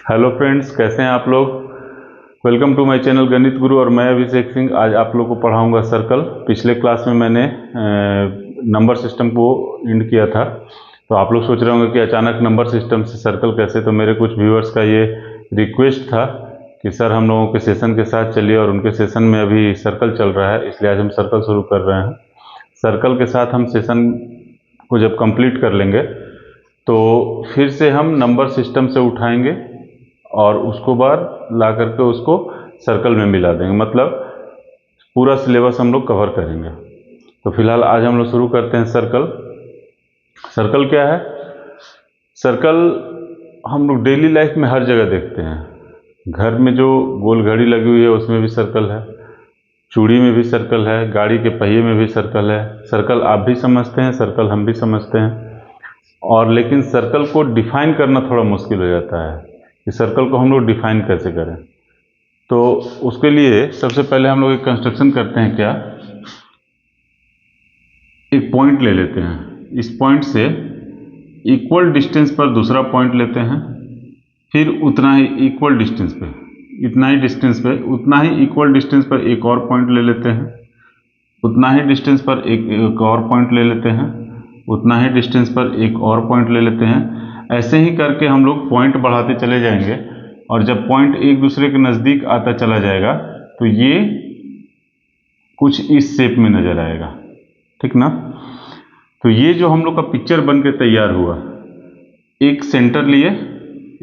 Hello friends, कैसे हैं आप लोग। वेलकम टू माय चैनल गणित गुरु। और मैं अभिषेक सिंह आज आप लोग को पढ़ाऊंगा सर्कल। पिछले क्लास में मैंने नंबर सिस्टम को एंड किया था, तो आप लोग सोच रहे होंगे कि अचानक नंबर सिस्टम से सर्कल कैसे। तो मेरे कुछ व्यूअर्स का ये रिक्वेस्ट था कि सर हम लोगों के सेशन के साथ चलिए, और उनके सेशन में अभी सर्कल चल रहा है, इसलिए आज हम सर्कल शुरू कर रहे हैं। सर्कल के साथ हम सेशन को जब कंप्लीट कर लेंगे तो फिर से हम नंबर सिस्टम से उठाएंगे और उसको बाद ला करके उसको सर्कल में मिला देंगे, मतलब पूरा सिलेबस हम लोग कवर करेंगे। तो फिलहाल आज हम लोग शुरू करते हैं सर्कल। सर्कल क्या है? सर्कल हम लोग डेली लाइफ में हर जगह देखते हैं। घर में जो गोल घड़ी लगी हुई है उसमें भी सर्कल है, चूड़ी में भी सर्कल है, गाड़ी के पहिए में भी सर्कल है। सर्कल आप भी समझते हैं, सर्कल हम भी समझते हैं। और लेकिन सर्कल को डिफाइन करना थोड़ा मुश्किल हो जाता है कि सर्कल को हम लोग डिफाइन कैसे करें। तो उसके लिए सबसे पहले हम लोग एक कंस्ट्रक्शन करते हैं। क्या, एक पॉइंट ले लेते हैं, इस पॉइंट से इक्वल डिस्टेंस पर दूसरा पॉइंट लेते हैं, फिर उतना ही इक्वल डिस्टेंस पे, इतना ही डिस्टेंस पे, उतना ही इक्वल डिस्टेंस पर एक और पॉइंट ले लेते हैं, उतना ही डिस्टेंस पर एक और पॉइंट ले लेते हैं, उतना ही डिस्टेंस पर एक और पॉइंट ले लेते हैं। ऐसे ही करके हम लोग पॉइंट बढ़ाते चले जाएंगे, और जब पॉइंट एक दूसरे के नज़दीक आता चला जाएगा तो ये कुछ इस शेप में नज़र आएगा, ठीक ना। तो ये जो हम लोग का पिक्चर बन के तैयार हुआ, एक सेंटर लिए,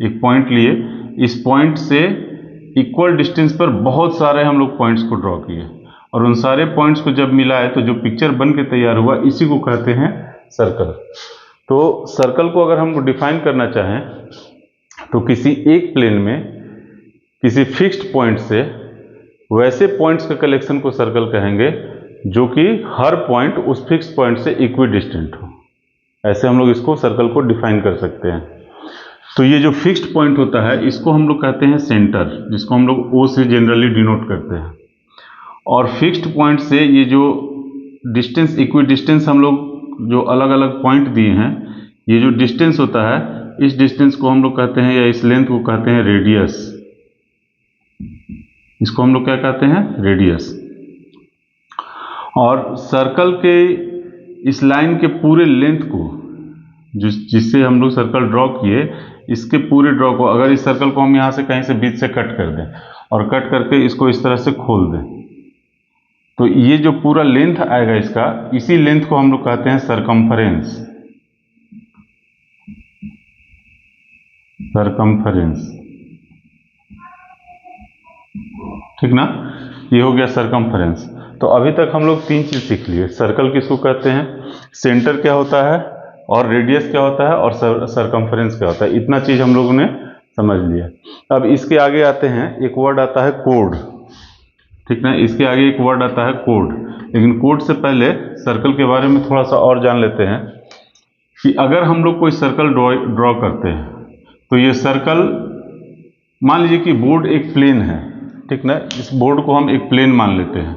एक पॉइंट लिए, इस पॉइंट से इक्वल डिस्टेंस पर बहुत सारे हम लोग पॉइंट्स को ड्रॉ किए, और उन सारे पॉइंट्स को जब मिलाए तो जो पिक्चर बन के तैयार हुआ इसी को कहते हैं सर्कल। तो सर्कल को अगर हम डिफाइन करना चाहें तो किसी एक प्लेन में किसी फिक्स्ड पॉइंट से वैसे पॉइंट्स के कलेक्शन को सर्कल कहेंगे जो कि हर पॉइंट उस फिक्स्ड पॉइंट से इक्विडिस्टेंट हो। ऐसे हम लोग इसको सर्कल को डिफाइन कर सकते हैं। तो ये जो फिक्स्ड पॉइंट होता है इसको हम लोग कहते हैं सेंटर, जिसको हम लोग ओ से जनरली डिनोट करते हैं। और फिक्स्ड पॉइंट से ये जो डिस्टेंस, इक्विडिस्टेंस हम लोग जो अलग अलग पॉइंट दिए हैं, ये जो डिस्टेंस होता है, इस डिस्टेंस को हम लोग कहते हैं, या इस लेंथ को कहते हैं रेडियस। इसको हम लोग क्या कहते हैं? रेडियस। और सर्कल के इस लाइन के पूरे लेंथ को, जिससे हम लोग सर्कल ड्रॉ किए, इसके पूरे ड्रॉ को, अगर इस सर्कल को हम यहाँ से कहीं से बीच से कट कर दें और कट करके इसको इस तरह से खोल दें, तो ये जो पूरा लेंथ आएगा इसका, इसी लेंथ को हम लोग कहते हैं सरकमफरेंस। सरकमफरेंस, ठीक ना। ये हो गया सरकमफरेंस। तो अभी तक हम लोग तीन चीज सीख लिए। सर्कल किसको कहते हैं, सेंटर क्या होता है, और रेडियस क्या होता है, और सरकमफरेंस क्या होता है। इतना चीज हम लोगों ने समझ लिया। अब इसके आगे आते हैं, एक वर्ड आता है कोड, ठीक ना। इसके आगे एक वर्ड आता है कोड। लेकिन कोड से पहले सर्कल के बारे में थोड़ा सा और जान लेते हैं कि अगर हम लोग कोई सर्कल ड्रॉ करते हैं तो ये सर्कल, मान लीजिए कि बोर्ड एक प्लेन है, ठीक ना। इस बोर्ड को हम एक प्लेन मान लेते हैं।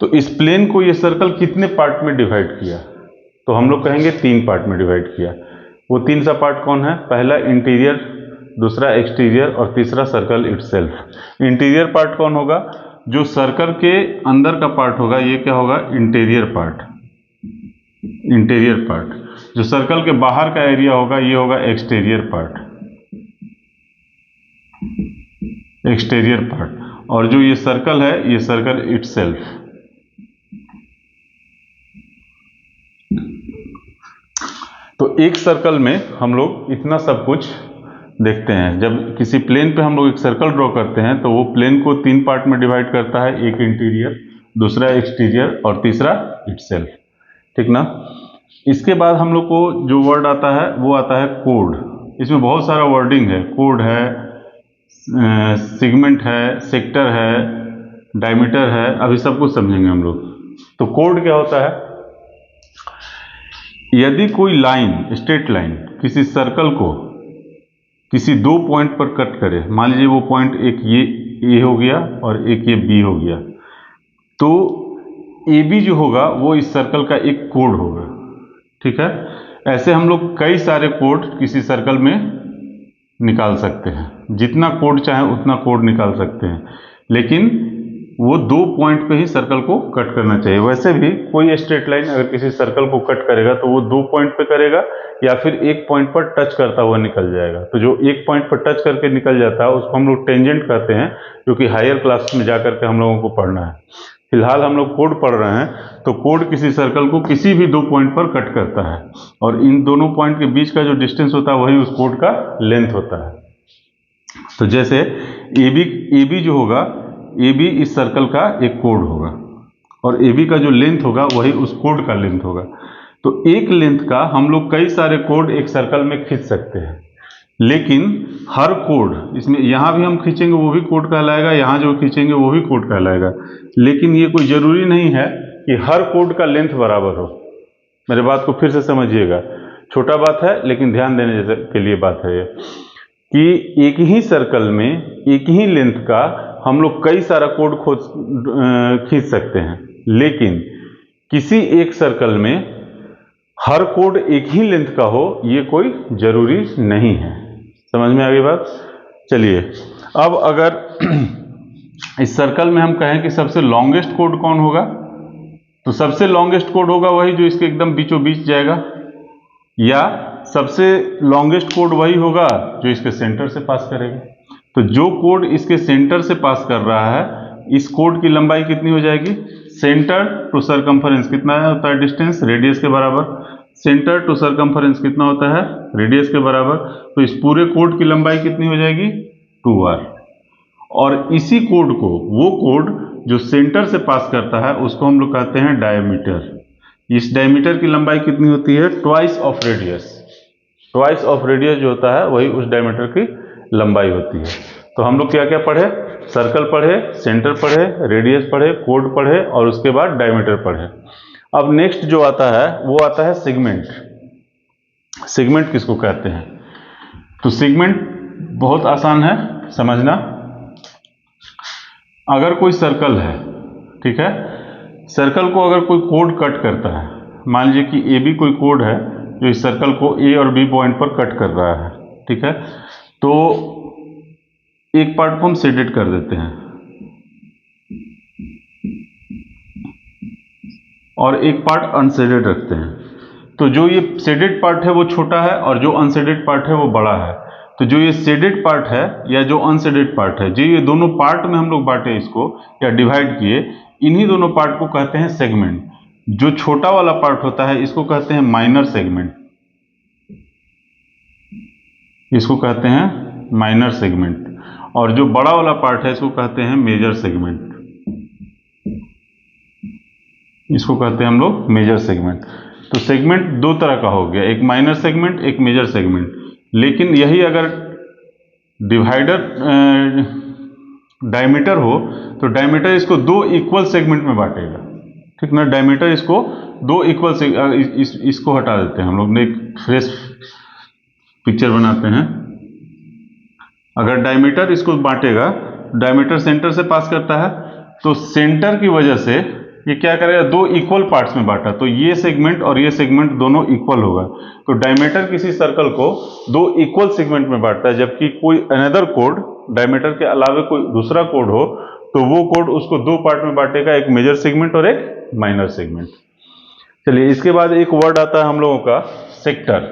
तो इस प्लेन को ये सर्कल कितने पार्ट में डिवाइड किया, तो हम लोग कहेंगे तीन पार्ट में डिवाइड किया। वो तीन सा पार्ट कौन है? पहला इंटीरियर, दूसरा एक्सटीरियर, और तीसरा सर्कल इटसेल्फ। इंटीरियर पार्ट कौन होगा? जो सर्कल के अंदर का पार्ट होगा, ये क्या होगा? Interior part. Interior part. जो सर्कल के बाहर का एरिया होगा, ये होगा एक्सटीरियर पार्ट। Exterior part. और जो ये सर्कल है, ये सर्कल इटसेल्फ। तो एक सर्कल में हम लोग इतना सब कुछ देखते हैं। जब किसी प्लेन पे हम लोग एक सर्कल ड्रॉ करते हैं तो वो प्लेन को तीन पार्ट में डिवाइड करता है, एक इंटीरियर, दूसरा एक्सटीरियर, और तीसरा इटसेल्फ, ठीक ना। इसके बाद हम लोग को जो वर्ड आता है वो आता है कोड। इसमें बहुत सारा वर्डिंग है। कोड है, सेगमेंट है, सेक्टर है, डायमीटर है, अभी सब कुछ समझेंगे हम लोग। तो कोड क्या होता है? यदि कोई लाइन, स्ट्रेट लाइन, किसी सर्कल को किसी दो पॉइंट पर कट करे, मान लीजिए वो पॉइंट एक ये ए हो गया और एक ये बी हो गया, तो ए बी जो होगा वो इस सर्कल का एक कोड होगा, ठीक है। ऐसे हम लोग कई सारे कोड किसी सर्कल में निकाल सकते हैं, जितना कोड चाहे उतना कोड निकाल सकते हैं, लेकिन वो 2 पॉइंट पे ही सर्कल को कट करना चाहिए। वैसे भी कोई स्ट्रेट लाइन अगर किसी सर्कल को कट करेगा तो वो 2 पॉइंट पे करेगा या फिर 1 पॉइंट पर टच करता हुआ निकल जाएगा। तो जो 1 पॉइंट पर टच करके निकल जाता है उसको हम लोग टेंजेंट कहते हैं, जो कि हायर क्लास में जाकर के हम लोगों को पढ़ना है। फिलहाल हम लोग कोड पढ़ रहे हैं, तो कोड किसी सर्कल को किसी भी 2 पॉइंट पर कट करता है और इन दोनों पॉइंट के बीच का जो डिस्टेंस होता है वही उस कोड का लेंथ होता है। तो जैसे ए बी जो होगा, ए बी इस सर्कल का एक कोड होगा और ए बी का जो लेंथ होगा वही उस कोड का लेंथ होगा। तो एक लेंथ का हम लोग कई सारे कोड एक सर्कल में खींच सकते हैं, लेकिन हर कोड इसमें, यहाँ भी हम खींचेंगे वो भी कोड कहलाएगा, यहाँ जो खींचेंगे वो भी कोड कहलाएगा, लेकिन ये कोई ज़रूरी नहीं है कि हर कोड का लेंथ बराबर हो। मेरे बात को फिर से समझिएगा, छोटा बात है लेकिन ध्यान देने के लिए बात है ये, कि एक ही सर्कल में एक ही लेंथ का हम लोग कई सारा कोड खींच सकते हैं, लेकिन किसी एक सर्कल में हर कोड एक ही लेंथ का हो ये कोई जरूरी नहीं है। समझ में आ गई बात? चलिए, अब अगर इस सर्कल में हम कहें कि सबसे लॉन्गेस्ट कोड कौन होगा, तो सबसे लॉन्गेस्ट कोड होगा वही जो इसके एकदम बीचों बीच जाएगा, या सबसे लॉन्गेस्ट कोड वही होगा जो इसके सेंटर से पास करेगा। तो जो कोड इसके सेंटर से पास कर रहा है, इस कोड की लंबाई कितनी हो जाएगी? सेंटर टू सरकमफरेंस कितना होता है डिस्टेंस? रेडियस के बराबर। सेंटर टू सरकमफरेंस कितना होता है? रेडियस के बराबर। तो इस पूरे कोड की लंबाई कितनी हो जाएगी? 2r। और इसी कोड को, वो कोड जो सेंटर से पास करता है, उसको हम लोग कहते हैं डायमीटर। इस डायमीटर की लंबाई कितनी होती है? Twice of radius. Twice of radius जो होता है वही उस डायमीटर की लंबाई होती है। तो हम लोग क्या क्या पढ़े? सर्कल पढ़े, सेंटर पढ़े, रेडियस पढ़े, कोड पढ़े और उसके बाद डायमीटर पढ़े। अब नेक्स्ट जो आता है वो आता है सेगमेंट। सेगमेंट किसको कहते हैं? तो सेगमेंट बहुत आसान है समझना। अगर कोई सर्कल है, ठीक है, सर्कल को अगर कोई कोड कट करता है, मान लीजिए कि ए बी कोई कोड है जो इस सर्कल को ए और बी पॉइंट पर कट कर रहा है, ठीक है, तो एक पार्ट को हम शेडेड कर देते हैं और एक पार्ट अनशेडेड रखते हैं। तो जो ये शेडेड पार्ट है वो छोटा है और जो अनशेडेड पार्ट है वो बड़ा है। तो जो ये शेडेड पार्ट है या जो अनशेडेड पार्ट है, जो ये दोनों पार्ट में हम लोग बांटे इसको या डिवाइड किए, इन्हीं दोनों पार्ट को कहते हैं सेगमेंट। जो छोटा वाला पार्ट होता है इसको कहते हैं माइनर सेगमेंट, इसको कहते हैं माइनर सेगमेंट, और जो बड़ा वाला पार्ट है इसको कहते हैं मेजर सेगमेंट, इसको कहते हैं हम लोग मेजर सेगमेंट। तो सेगमेंट दो तरह का हो गया, एक माइनर सेगमेंट, एक मेजर सेगमेंट। लेकिन यही अगर डिवाइडर डायमीटर हो तो डायमीटर इसको दो इक्वल सेगमेंट में बांटेगा, ठीक ना। डायमीटर इसको दो इक्वल से इसको हटा देते हैं हम लोग, एक फ्रेश पिक्चर बनाते हैं। अगर डायमीटर इसको बांटेगा, डायमीटर सेंटर से पास करता है, तो सेंटर की वजह से ये क्या करेगा, दो इक्वल पार्ट्स में बांटा, तो ये सेगमेंट और ये सेगमेंट दोनों इक्वल होगा। तो डायमीटर किसी सर्कल को दो इक्वल सेगमेंट में बांटता है, जबकि कोई अनदर कोड, डायमीटर के अलावा कोई दूसरा कोड हो तो वो कोड उसको दो पार्ट में बांटेगा, एक मेजर सेगमेंट और एक माइनर सेगमेंट। चलिए, इसके बाद एक वर्ड आता है हम लोगों का सेक्टर।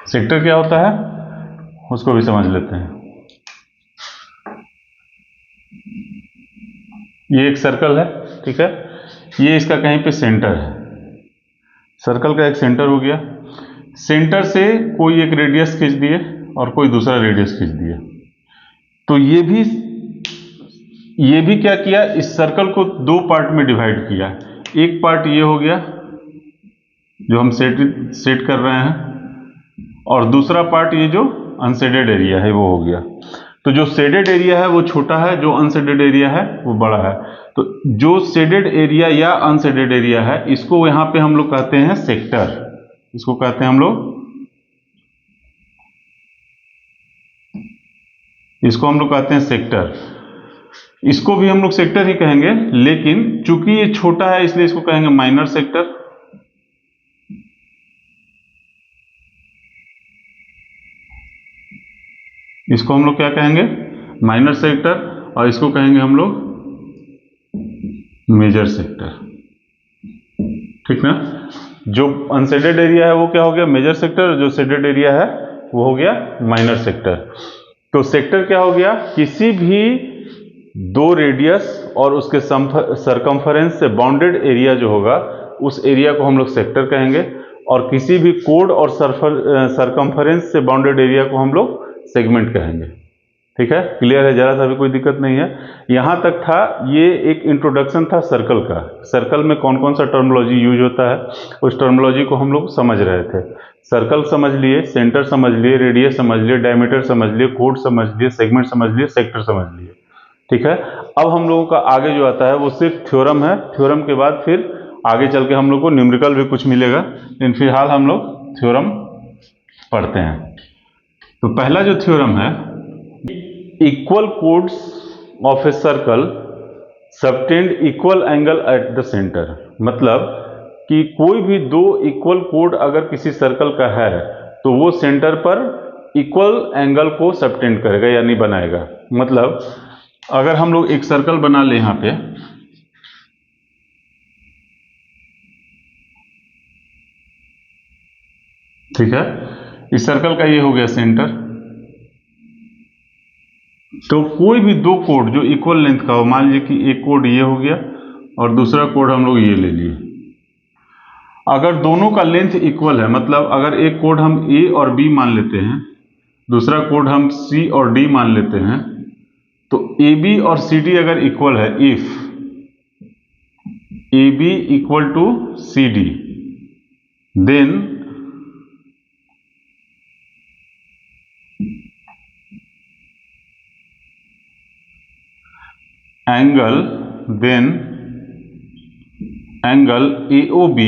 सेक्टर क्या होता है उसको भी समझ लेते हैं। ये एक सर्कल है, ठीक है, ये इसका कहीं पे सेंटर है, सर्कल का एक सेंटर हो गया। सेंटर से कोई एक रेडियस खींच दिए और कोई दूसरा रेडियस खींच दिया, तो ये भी क्या किया, इस सर्कल को दो पार्ट में डिवाइड किया। एक पार्ट ये हो गया जो हम सेट कर रहे हैं, और दूसरा पार्ट ये जो अनशेडेड एरिया है वो हो गया। तो जो शेडेड एरिया है वो छोटा है, जो अनशेडेड एरिया है वो बड़ा है। तो जो शेडेड एरिया या अनशेडेड एरिया है इसको यहां पे हम लोग कहते हैं सेक्टर, इसको कहते हैं हम लोग, इसको हम लोग कहते हैं सेक्टर। इसको भी हम लोग सेक्टर ही कहेंगे, लेकिन चूंकि ये छोटा है इसलिए इसको कहेंगे माइनर सेक्टर। 。इसको हम लोग क्या कहेंगे, माइनर सेक्टर, और इसको कहेंगे हम लोग मेजर सेक्टर। ठीक ना। जो अनशेडेड एरिया है वो क्या हो गया, मेजर सेक्टर, जो शेडेड एरिया है वो हो गया माइनर सेक्टर। तो सेक्टर क्या हो गया, किसी भी दो रेडियस और उसके सरकमफरेंस से बाउंडेड एरिया जो होगा उस एरिया को हम लोग सेक्टर कहेंगे, और किसी भी कोड और सरकमफरेंस से बाउंडेड एरिया को हम लोग सेगमेंट कहेंगे। ठीक है, क्लियर है, जरा सा भी कोई दिक्कत नहीं है। यहां तक था, ये एक इंट्रोडक्शन था सर्कल का। सर्कल में कौन कौन सा टर्मिनोलॉजी यूज होता है उस टर्मिनोलॉजी को हम लोग समझ रहे थे। सर्कल समझ लिए, सेंटर समझ लिए, रेडियस समझ लिए, डायमीटर समझ लिए, कोड समझ लिए, सेगमेंट समझ लिए, सेक्टर समझ लिए। ठीक है, अब हम लोगों का आगे जो आता है वो सिर्फ थ्योरम है। थ्योरम के बाद फिर आगे चल के हम लोग को न्यूमेरिकल भी कुछ मिलेगा, लेकिन फिलहाल हम लोग थ्योरम पढ़ते हैं। तो पहला जो थ्योरम है, equal codes of a circle subtend equal angle at the centre. मतलब कि कोई भी दो इक्वल कोड अगर किसी सर्कल का है तो वो सेंटर पर इक्वल एंगल को सबटेंड करेगा यानी बनाएगा। मतलब अगर हम लोग एक सर्कल बना ले यहां पे, ठीक है, इस सर्कल का ये हो गया सेंटर। तो कोई भी दो कोड जो इक्वल लेंथ का हो, मान लीजिए कि एक कोड ये हो गया और दूसरा कोड हम लोग ये ले लिए। अगर दोनों का लेंथ इक्वल है, मतलब अगर एक कोड हम ए और बी मान लेते हैं, दूसरा कोड हम सी और डी मान लेते हैं, तो ए बी और सी डी अगर इक्वल है, if A B equal to C D, then angle AOB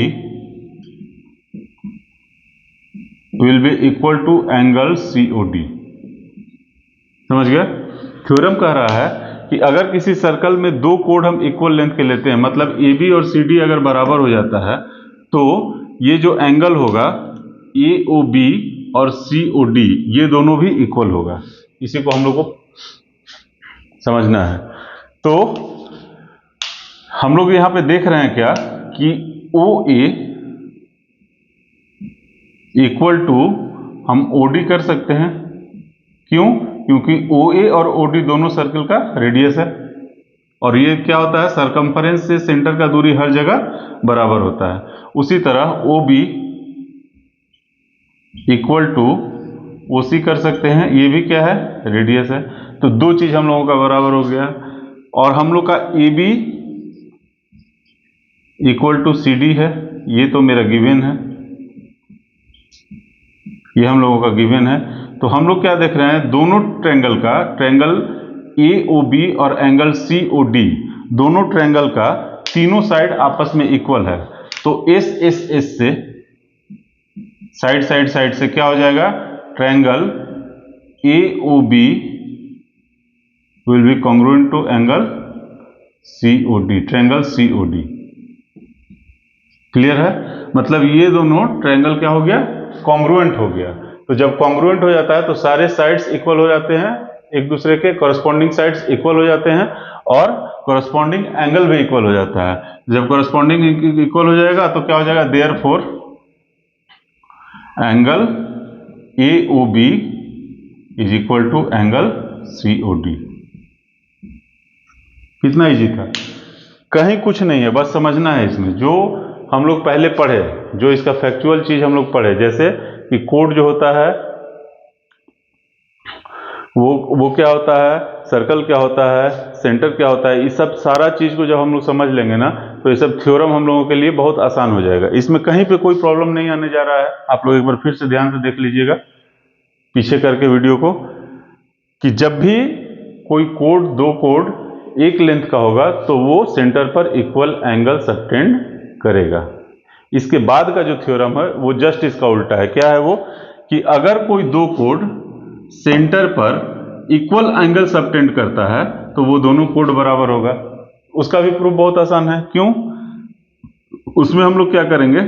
will be equal to angle COD। समझ गया। थ्योरम कह रहा है कि अगर किसी सर्कल में दो कोड हम इक्वल लेंथ के लेते हैं, मतलब AB और CD अगर बराबर हो जाता है, तो ये जो एंगल होगा AOB और COD ये दोनों भी इक्वल होगा। इसी को हम लोग को समझना है। तो हम लोग यहां पे देख रहे हैं क्या कि OA इक्वल टू हम OD कर सकते हैं। क्यों? क्योंकि OA और OD दोनों सर्कल का रेडियस है, और ये क्या होता है, सरकमफरेंस से सेंटर का दूरी हर जगह बराबर होता है। उसी तरह OB इक्वल टू OC कर सकते हैं, ये भी क्या है, रेडियस है। तो दो चीज हम लोगों का बराबर हो गया। और हम लोग का AB इक्वल टू CD है, ये तो मेरा गिवन है, ये हम लोगों का गिवन है। तो हम लोग क्या देख रहे हैं, दोनों ट्रायंगल का, ट्रायंगल AOB और एंगल COD, दोनों ट्रायंगल का तीनों साइड आपस में इक्वल है। तो SSS से साइड से क्या हो जाएगा, triangle AOB will be congruent to angle COD, triangle COD। Clear है। मतलब ये दोनों ट्रायंगल क्या हो गया, कॉन्ग्रुएंट हो गया। तो जब कॉन्ग्रुएंट हो जाता है तो सारे साइड्स इक्वल हो जाते हैं एक दूसरे के, कॉरस्पॉन्डिंग साइड्स इक्वल हो जाते हैं, और कॉरस्पॉन्डिंग एंगल भी इक्वल हो जाता है। जब कॉरस्पॉन्डिंग इक्वल हो जाएगा तो क्या हो जाएगा, therefore angle AOB is equal to angle COD। कितना इजी था, कहीं कुछ नहीं है, बस समझना है। इसमें जो हम लोग पहले पढ़े, जो इसका फैक्चुअल चीज हम लोग पढ़े, जैसे कि कोड जो होता है वो क्या होता है, सर्कल क्या होता है, सेंटर क्या होता है, इस सब सारा चीज को जब हम लोग समझ लेंगे ना, तो ये सब थ्योरम हम लोगों के लिए बहुत आसान हो जाएगा। इसमें कहीं पे कोई प्रॉब्लम नहीं आने जा रहा है। आप लोग एक बार फिर से ध्यान से देख लीजिएगा पीछे करके वीडियो को, कि जब भी कोई कोड, दो कोड एक लेंथ का होगा तो वो सेंटर पर इक्वल एंगल सबटेंड करेगा। इसके बाद का जो थ्योरम है वो जस्ट इसका उल्टा है। क्या है वो, कि अगर कोई दो कोड सेंटर पर इक्वल एंगल सबटेंड करता है तो वो दोनों कोड बराबर होगा। उसका भी प्रूफ बहुत आसान है। क्यों? उसमें हम लोग क्या करेंगे,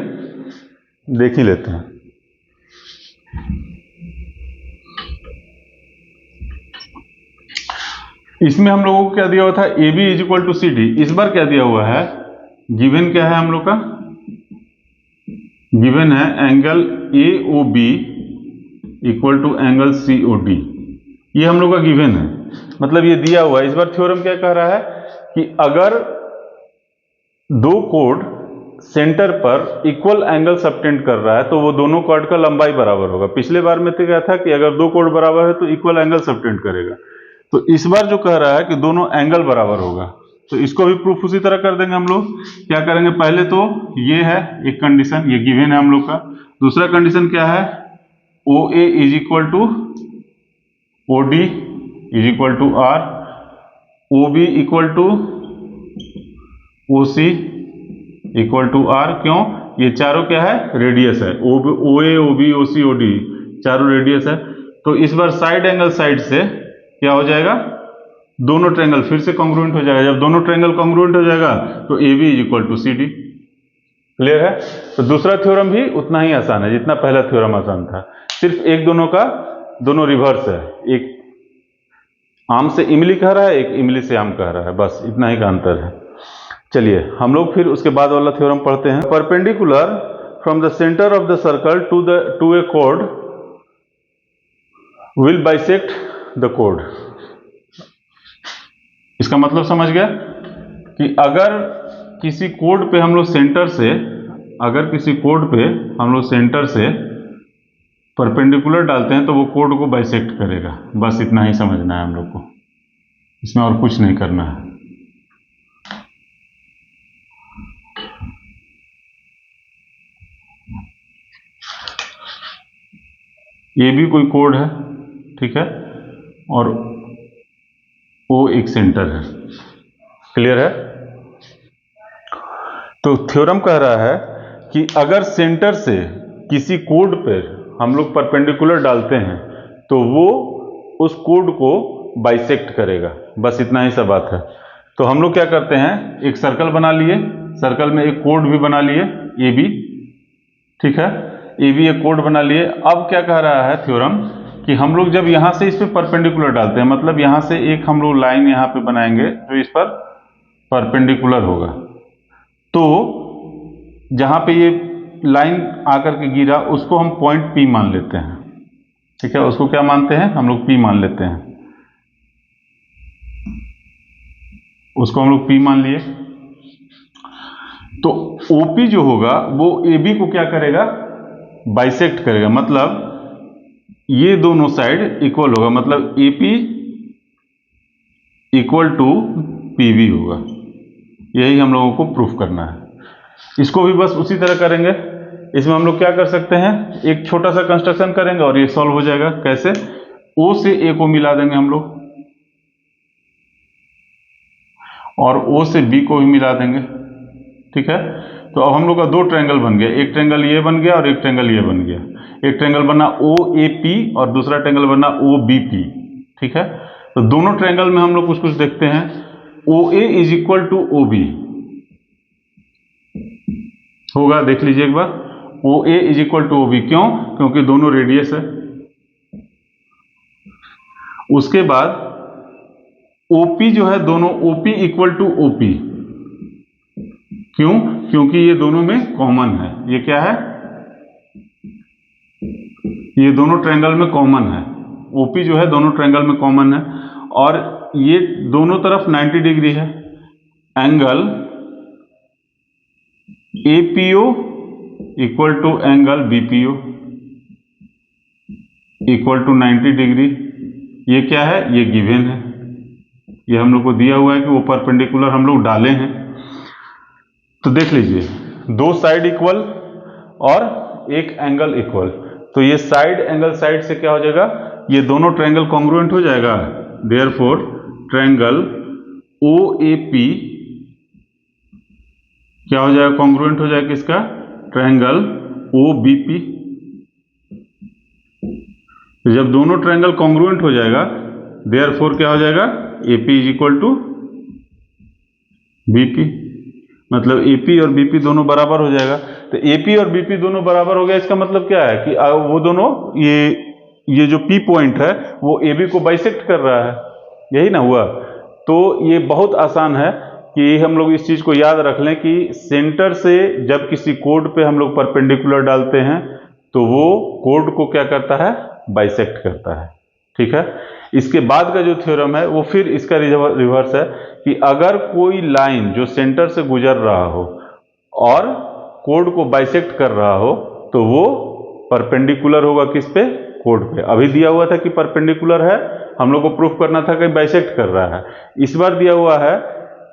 देख ही लेते हैं। इसमें हम लोगों को क्या दिया हुआ था, A B is equal to C D. इस बार क्या दिया हुआ है, गिवन क्या है हम लोग का, गिवन है angle A O B equal to angle C O D. ये हम लोग का गिवन है, मतलब ये दिया हुआ है। इस बार थ्योरम क्या कह रहा है कि अगर दो कोड सेंटर पर इक्वल एंगल सबटेंड कर रहा है तो वो दोनों कॉर्ड का लंबाई बराबर होगा। पिछले बार में तो क्या था कि अगर दो कोड बराबर है तो इक्वल एंगल सबटेंड करेगा, तो इस बार जो कह रहा है कि दोनों एंगल बराबर होगा, तो इसको भी प्रूफ उसी तरह कर देंगे हम लोग। क्या करेंगे, पहले तो ये है एक कंडीशन, ये गिवन है हम लोग का। दूसरा कंडीशन क्या है, O A is equal to O D is equal to R, O B equal to O C equal to R. क्यों, ये चारों क्या है, रेडियस है। O A O B O C O D चारों रेडियस है। तो इस बार साइड एंगल साइड से क्या हो जाएगा, दोनों ट्रायंगल फिर से कॉन्ग्रुएंट हो जाएगा। जब दोनों ट्रायंगल कॉन्ग्रुएंट हो जाएगा तो A B is equal to C D. Clear है। तो दूसरा थ्योरम भी उतना ही आसान है जितना पहला थ्योरम आसान था, सिर्फ एक दोनों रिवर्स है। एक आम से इमली कह रहा है, एक इमली से आम कह रहा है, बस इतना ही का अंतर है। चलिए हम लोग फिर उसके बाद वाला थ्योरम पढ़ते हैं। Perpendicular from the centre of the circle to A code will bisect the code. इसका मतलब समझ गया कि अगर किसी कोड पे हम लोग सेंटर से, अगर किसी कोड पे हम लोग सेंटर से परपेंडिकुलर डालते हैं तो वो कोड को बाइसेक्ट करेगा। बस इतना ही समझना है हम लोग को, इसमें और कुछ नहीं करना है। ये भी कोई कोड है, ठीक है, और ओ एक सेंटर है। क्लियर है। तो थ्योरम कह रहा है कि अगर सेंटर से किसी कोड पर हम लोग परपेंडिकुलर डालते हैं तो वो उस कोड को बाइसेक्ट करेगा। बस इतना ही सा बात है। तो हम लोग क्या करते हैं, एक सर्कल बना लिए, सर्कल में एक कोड भी बना लिए ए बी, ठीक है, ए बी एक कोड बना लिए। अब क्या कह रहा है थ्योरम कि हम लोग जब यहां से इस पे परपेंडिकुलर डालते हैं, मतलब यहां से एक हम लोग लाइन यहां पे बनाएंगे जो इस पर परपेंडिकुलर होगा, तो जहां पे ये लाइन आकर के गिरा उसको हम पॉइंट पी मान लेते हैं। ठीक है, उसको क्या मानते हैं हम लोग, पी मान लेते हैं। उसको हम लोग पी मान लिए। तो ओपी जो होगा वो एबी को क्या करेगा, बाइसेक्ट करेगा। मतलब ये दोनों साइड इक्वल होगा, मतलब एपी इक्वल टू पीबी होगा। यही हम लोगों को प्रूफ करना है। इसको भी बस उसी तरह करेंगे। इसमें हम लोग क्या कर सकते हैं, एक छोटा सा कंस्ट्रक्शन करेंगे और ये सॉल्व हो जाएगा। कैसे, ओ से ए को मिला देंगे हम लोग और ओ से बी को भी मिला देंगे। ठीक है, तो अब हम लोग का दो ट्रायंगल बन गया, एक ट्रायंगल ये बन गया और एक ट्रायंगल ये बन गया। एक ट्रायंगल बना ओ ए पी और दूसरा ट्रायंगल बना ओ बी पी। ठीक है, तो दोनों ट्रायंगल में हम लोग कुछ कुछ देखते हैं। O A is equal to O B होगा, देख लीजिए एक बार। O A is equal to O B, क्यों, क्योंकि दोनों रेडियस है। उसके बाद ओपी जो है, दोनों ओपी इक्वल टू ओपी, क्यों, क्योंकि ये दोनों में कॉमन है। ये क्या है, ये दोनों ट्रायंगल में कॉमन है। ओपी जो है दोनों ट्रायंगल में कॉमन है और ये दोनों तरफ 90 डिग्री है। Angle APO equal to angle BPO equal to 90 degree. ये क्या है, ये गिवन है। ये हम लोग को दिया हुआ है कि वो परपेंडिकुलर हम लोग डाले हैं। तो देख लीजिए, दो साइड इक्वल और एक एंगल इक्वल, तो ये साइड एंगल साइड से क्या हो जाएगा, ये दोनों ट्रायंगल कॉन्ग्रुएंट हो जाएगा। Therefore triangle O A P क्या हो जाएगा, कॉन्ग्रुएंट हो जाएगा किसका, ट्रायंगल ओ बी पी। जब दोनों ट्रायंगल कॉन्ग्रुएंट हो जाएगा, देयरफॉर क्या हो जाएगा, A P is equal to B P. मतलब एपी और बीपी दोनों बराबर हो जाएगा। तो एपी और बीपी दोनों बराबर हो गया, इसका मतलब क्या है कि वो दोनों, ये जो पी पॉइंट है वो एबी को बाइसेक्ट कर रहा है। यही ना हुआ, तो ये बहुत आसान है कि हम लोग इस चीज़ को याद रख लें कि सेंटर से जब किसी कोड पे हम लोग परपेंडिकुलर डालते हैं तो वो कोड को क्या करता है, बाइसेक्ट करता है। ठीक है, इसके बाद का जो थ्योरम है वो फिर इसका रिवर्स है कि अगर कोई लाइन जो सेंटर से गुजर रहा हो और कोड को बाइसेक्ट कर रहा हो तो वो परपेंडिकुलर होगा किस पे, कोड पे। अभी दिया हुआ था कि परपेंडिकुलर है, हम लोग को प्रूफ करना था कि बाइसेक्ट कर रहा है। इस बार दिया हुआ है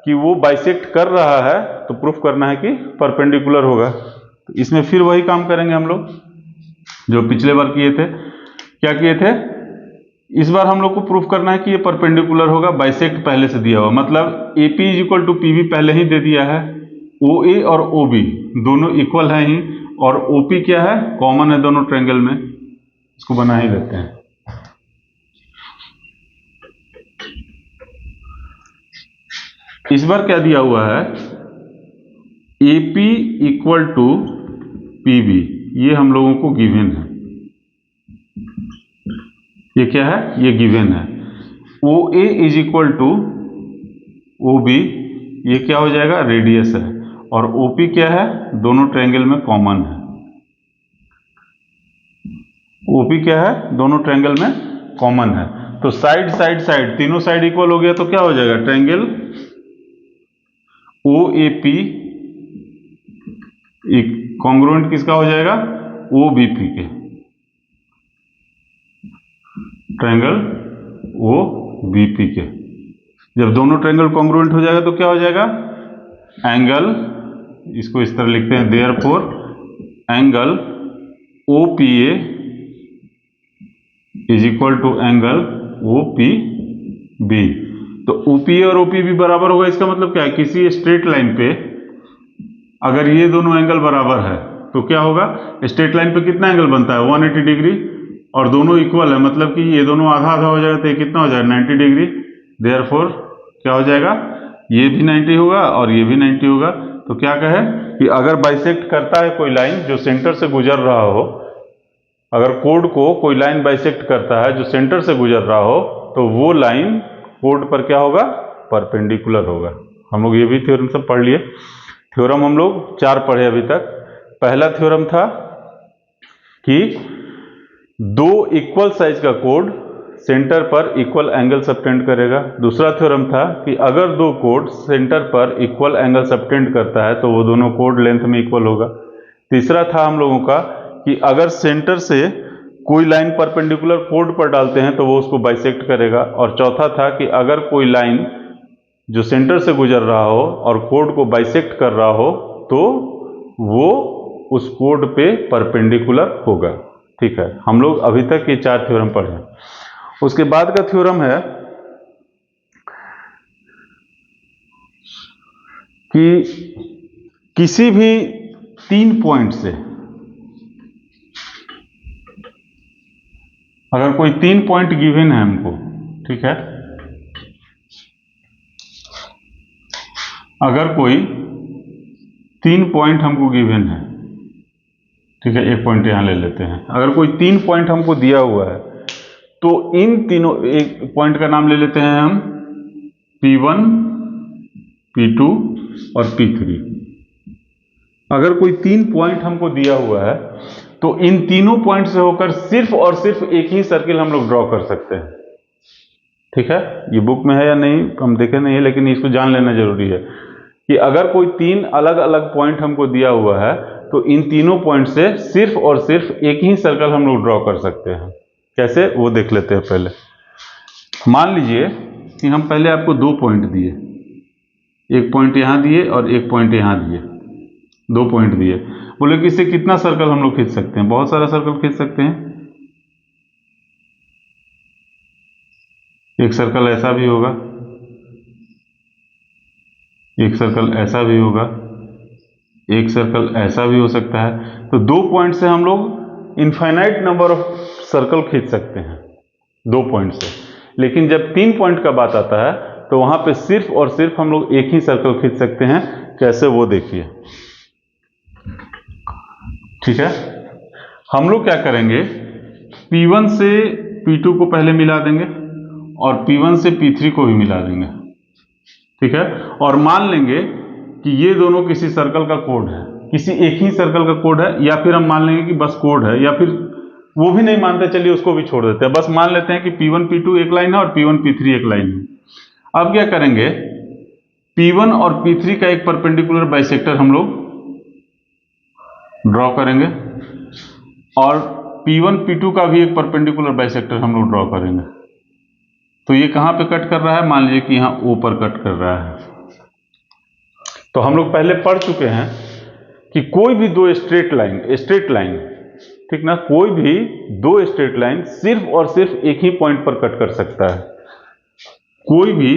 कि वो बाइसेक्ट कर रहा है तो प्रूफ करना है कि परपेंडिकुलर होगा। तो इसमें फिर वही काम करेंगे हम लोग जो पिछले बार किए थे। क्या किए थे, इस बार हम लोग को प्रूफ करना है कि ये परपेंडिकुलर होगा, बाइसेक्ट पहले से दिया हुआ, मतलब AP इक्वल टू PB पहले ही दे दिया है, OA और OB दोनों इक्वल है ही, और OP क्या है, कॉमन है दोनों ट्रायंगल में, इसको बना ही लेते हैं। इस बार क्या दिया हुआ है, AP इक्वल टू PB, ये हम लोगों को गिवन है। ये क्या है, ये गिवन है। OA is equal to OB, ये क्या हो जाएगा, रेडियस है, और OP क्या है, दोनों ट्रायंगल में कॉमन है। OP क्या है, दोनों ट्रायंगल में कॉमन है। तो साइड साइड साइड तीनों साइड इक्वल हो गया तो क्या हो जाएगा, ट्रायंगल OAP कॉन्ग्रुएंट किसका हो जाएगा, OBP के, ट्रायंगल OBP के। जब दोनों ट्रायंगल कॉन्ग्रुएंट हो जाएगा तो क्या हो जाएगा, एंगल, इसको इस तरह लिखते हैं, therefore angle OPA is equal to angle OPB। तो OPA और OPB बराबर होगा, इसका मतलब क्या है, किसी स्ट्रेट लाइन पे अगर ये दोनों एंगल बराबर है तो क्या होगा, स्ट्रेट लाइन पे कितना एंगल बनता है, 180 डिग्री, और दोनों इक्वल है, मतलब कि ये दोनों आधा आधा हो जाएगा तो ये कितना हो जाएगा, 90 डिग्री। देयरफॉर क्या हो जाएगा, ये भी 90 होगा और ये भी 90 होगा। तो क्या कहे कि अगर बाइसेक्ट करता है कोई लाइन जो सेंटर से गुजर रहा हो, अगर कोड को कोई लाइन बाइसेक्ट करता है जो सेंटर से गुजर रहा हो तो वो लाइन कोड पर क्या होगा, परपेंडिकुलर होगा। हम लोग ये भी थ्योरम सब पढ़ लिए। थ्योरम हम लोग 4 पढ़े अभी तक। पहला थ्योरम था कि दो इक्वल साइज का कोड सेंटर पर इक्वल एंगल सबटेंड करेगा। दूसरा थ्योरम था कि अगर दो कोड सेंटर पर इक्वल एंगल सबटेंड करता है तो वो दोनों कोड लेंथ में इक्वल होगा। तीसरा था हम लोगों का कि अगर सेंटर से कोई लाइन परपेंडिकुलर कोड पर डालते हैं तो वो उसको बाइसेक्ट करेगा। और चौथा था कि अगर कोई लाइन जो सेंटर से गुजर रहा हो और कोड को बाइसेक्ट कर रहा हो तो वो उस कोड पे परपेंडिकुलर होगा। ठीक है, हम लोग अभी तक ये 4 थ्योरम पढ़े। उसके बाद का थ्योरम है कि किसी भी 3 पॉइंट से, अगर कोई 3 पॉइंट गिवन है हमको, ठीक है, अगर कोई 3 पॉइंट हमको गिवन है, ठीक है, एक पॉइंट यहां ले लेते हैं, अगर कोई 3 पॉइंट हमको दिया हुआ है तो इन तीनों, एक पॉइंट का नाम ले लेते हैं हम P1, P2 और P3। अगर कोई 3 पॉइंट हमको दिया हुआ है तो इन तीनों पॉइंट से होकर सिर्फ और सिर्फ एक ही सर्किल हम लोग ड्रॉ कर सकते हैं। ठीक है, ये बुक में है या नहीं हम देखे नहीं है, लेकिन इसको जान लेना जरूरी है कि अगर कोई 3 अलग अलग पॉइंट हमको दिया हुआ है तो इन तीनों पॉइंट से सिर्फ और सिर्फ एक ही सर्कल हम लोग ड्रॉ कर सकते हैं। कैसे, वो देख लेते हैं पहले। मान लीजिए कि हम पहले आपको 2 पॉइंट दिए, एक पॉइंट यहां दिए और एक पॉइंट यहां दिए, 2 पॉइंट दिए। बोले कि इससे कितना सर्कल हम लोग खींच सकते हैं, बहुत सारा सर्कल खींच सकते हैं। एक सर्कल ऐसा भी होगा, एक सर्कल ऐसा भी होगा, एक सर्कल ऐसा भी हो सकता है। तो 2 पॉइंट से हम लोग इनफाइनाइट नंबर ऑफ सर्कल खींच सकते हैं 2 पॉइंट से। लेकिन जब 3 पॉइंट का बात आता है तो वहां पे सिर्फ और सिर्फ हम लोग एक ही सर्कल खींच सकते हैं। कैसे, वो देखिए। ठीक है, हम लोग क्या करेंगे, P1 से P2 को पहले मिला देंगे और P1 से P3 को भी मिला देंगे। ठीक है। और मान लेंगे कि ये दोनों किसी सर्कल का कोड है, किसी एक ही सर्कल का कोड है, या फिर हम मान लेंगे कि बस कोड है, या फिर वो भी नहीं मानते, चलिए उसको भी छोड़ देते हैं, बस मान लेते हैं कि P1 P2 एक लाइन है और P1 P3 एक लाइन है। अब क्या करेंगे, P1 और P3 का एक परपेंडिकुलर बाइसेक्टर हम लोग ड्रॉ करेंगे और P1 P2 का भी एक परपेंडिकुलर बाइसेक्टर हम लोग ड्रॉ करेंगे। तो ये कहाँ पे कट कर रहा है, मान लीजिए कि यहाँ O पर कट कर रहा है। तो हम लोग पहले पढ़ चुके हैं कि कोई भी दो स्ट्रेट लाइन, ठीक ना, कोई भी दो स्ट्रेट लाइन सिर्फ और सिर्फ एक ही पॉइंट पर कट कर सकता है। कोई भी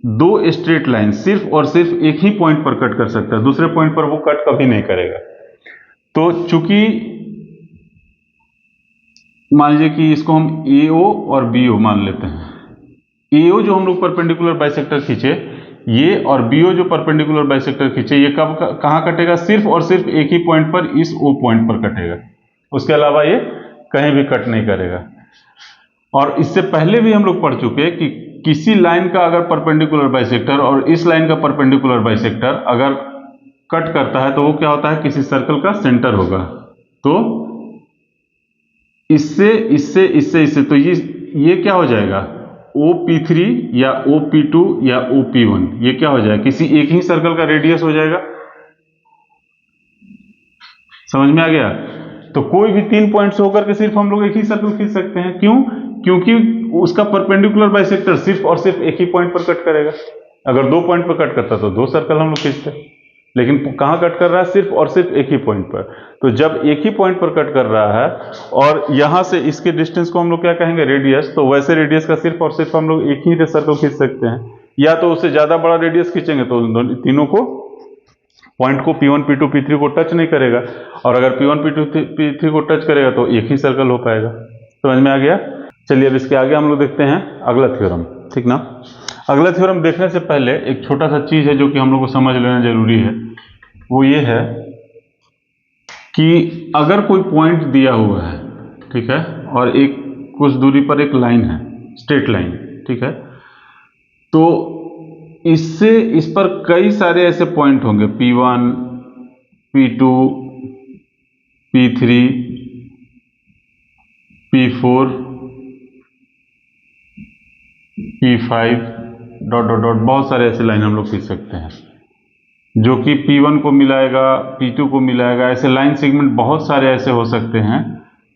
दो स्ट्रेट लाइन सिर्फ और सिर्फ एक ही पॉइंट पर कट कर सकता है, दूसरे पॉइंट पर वो कट कभी नहीं करेगा। तो चूंकि मान लीजिए कि इसको हम AO और BO मान लेते हैं। AO जो हम लोग परपेंडिकुलर बाइसेक्टर खींचे, ये और BO जो परपेंडिकुलर बाइसेक्टर खींचे, ये कब कहाँ कटेगा, सिर्फ और सिर्फ एक ही पॉइंट पर, इस O पॉइंट पर कटेगा, उसके अलावा ये कहीं भी कट नहीं करेगा। और इससे पहले भी हम लोग पढ़ चुके कि किसी लाइन का अगर परपेंडिकुलर बाइसेक्टर और इस लाइन का परपेंडिकुलर बाइसेक्टर अगर कट करता है तो वो क्या होता है, किसी सर्कल का सेंटर होगा। तो इससे इससे इससे इससे तो ये क्या हो जाएगा, OP3 या OP2 या OP1, ये क्या हो जाएगा, किसी एक ही सर्कल का रेडियस हो जाएगा। समझ में आ गया। तो कोई भी 3 पॉइंट से होकर के सिर्फ हम लोग एक ही सर्कल खींच सकते हैं। क्यों, क्योंकि उसका परपेंडिकुलर बाइसेक्टर सिर्फ और सिर्फ एक ही पॉइंट पर कट करेगा। अगर 2 पॉइंट पर कट करता तो 2 सर्कल हम लोग खींचते, लेकिन कहाँ कट कर रहा है, सिर्फ और सिर्फ एक ही पॉइंट पर। तो जब एक ही पॉइंट पर कट कर रहा है और यहां से इसके डिस्टेंस को हम लोग क्या कहेंगे, रेडियस, तो वैसे रेडियस का सिर्फ और सिर्फ हम लोग एक ही सर्कल खींच सकते हैं। या तो उससे ज्यादा बड़ा रेडियस खींचेंगे तो तीनों को, पॉइंट को P1 P2 P3 को टच नहीं करेगा, और अगर P1 P2 P3 को टच करेगा तो एक ही सर्कल हो पाएगा। समझ में आ गया। चलिए अब इसके आगे हम लोग देखते हैं अगला थ्योरम, ठीक ना। अगला थ्योरम देखने से पहले एक छोटा सा चीज है जो कि हम लोग को समझ लेना जरूरी है, वो ये है कि अगर कोई पॉइंट दिया हुआ है, ठीक है, और एक कुछ दूरी पर एक लाइन है, स्ट्रेट लाइन, ठीक है, तो इससे इस पर कई सारे ऐसे पॉइंट होंगे, P1 P2 P3 P4 P5 dot dot dot, बहुत सारे ऐसे लाइन हम लोग खींच सकते हैं जो कि P1 को मिलाएगा, P2 को मिलाएगा। ऐसे लाइन सेगमेंट बहुत सारे ऐसे हो सकते हैं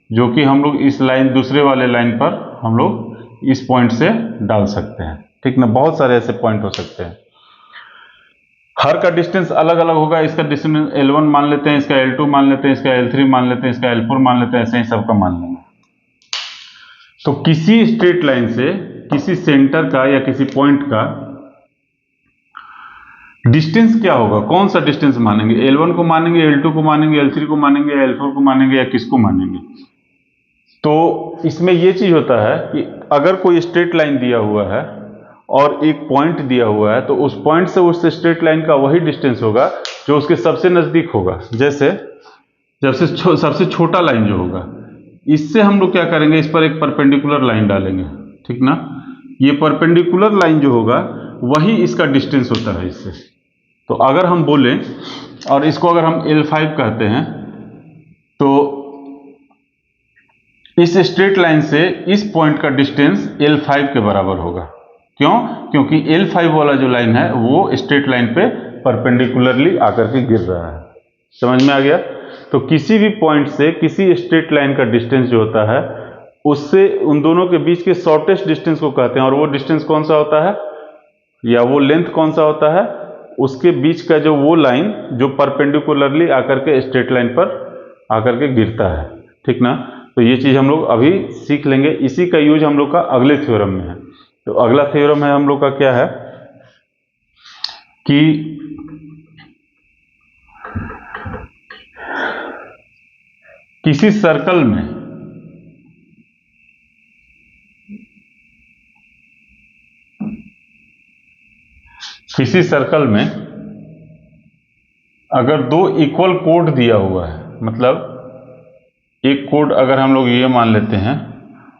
जो कि हम लोग इस लाइन, दूसरे वाले लाइन पर हम लोग इस पॉइंट से डाल सकते हैं, ठीक ना। बहुत सारे ऐसे पॉइंट हो सकते हैं, हर का डिस्टेंस अलग अलग होगा। इसका डिस्टेंस L1 मान लेते हैं, इसका L2 मान लेते हैं, इसका L3 मान लेते हैं, इसका L4 मान लेते हैं, ऐसे ही सबका मान लेंगे। तो किसी स्ट्रेट लाइन से किसी सेंटर का या किसी पॉइंट का डिस्टेंस क्या होगा, कौन सा डिस्टेंस मानेंगे, L1 को मानेंगे, L2 को मानेंगे, L3 को मानेंगे, L4 को मानेंगे, या किसको मानेंगे। तो इसमें यह चीज होता है कि अगर कोई स्ट्रेट लाइन दिया हुआ है और एक पॉइंट दिया हुआ है, तो उस पॉइंट से उस स्ट्रेट लाइन का वही डिस्टेंस होगा जो उसके सबसे नजदीक होगा। जैसे सबसे छोटा लाइन जो होगा, इससे हम लोग क्या करेंगे, इस पर एक परपेंडिकुलर लाइन डालेंगे, ठीक ना। ये परपेंडिकुलर लाइन जो होगा वही इसका डिस्टेंस होता है इससे। तो अगर हम बोलें और इसको अगर हम L5 कहते हैं, तो इस स्ट्रेट लाइन से इस पॉइंट का डिस्टेंस L5 के बराबर होगा। क्यों, क्योंकि L5 वाला जो लाइन है वो स्ट्रेट लाइन पे परपेंडिकुलरली आकर के गिर रहा है। समझ में आ गया। तो किसी भी पॉइंट से किसी स्ट्रेट लाइन का डिस्टेंस जो होता है, उससे उन दोनों के बीच के शॉर्टेस्ट डिस्टेंस को कहते हैं। और वो डिस्टेंस कौन सा होता है, या वो लेंथ कौन सा होता है, उसके बीच का जो वो लाइन जो परपेंडिकुलरली आकर के स्ट्रेट लाइन पर आकर के गिरता है, ठीक ना। तो ये चीज हम लोग अभी सीख लेंगे, इसी का यूज हम लोग का अगले थ्योरम में है। तो अगला थ्योरम है हम लोग का क्या है कि किसी सर्कल में अगर दो इक्वल कोड दिया हुआ है, मतलब एक कोड अगर हम लोग ये मान लेते हैं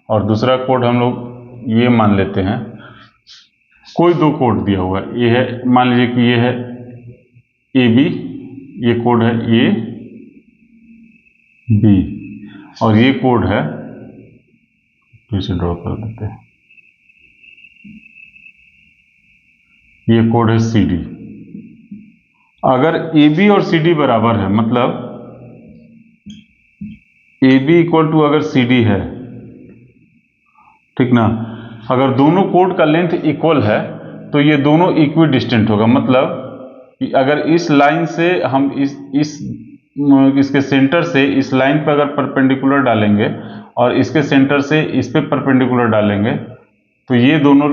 और दूसरा कोड हम लोग ये मान लेते हैं, कोई दो कोड दिया हुआ है, ये है, मान लीजिए कि ये है ए बी, ये कोड है ए बी, और ये कोड है, तो इसे ड्रॉ कर देते हैं, ये कोड है सी डी। अगर ए बी और सी डी बराबर है, मतलब ए बी इक्वल टू अगर सी डी है, ठीक ना, अगर दोनों कोड का लेंथ इक्वल है तो ये दोनों इक्वी डिस्टेंट होगा। मतलब कि अगर इस लाइन से हम इसके सेंटर से इस लाइन पर अगर परपेंडिकुलर डालेंगे और इसके सेंटर से इस पे परपेंडिकुलर डालेंगे तो ये दोनों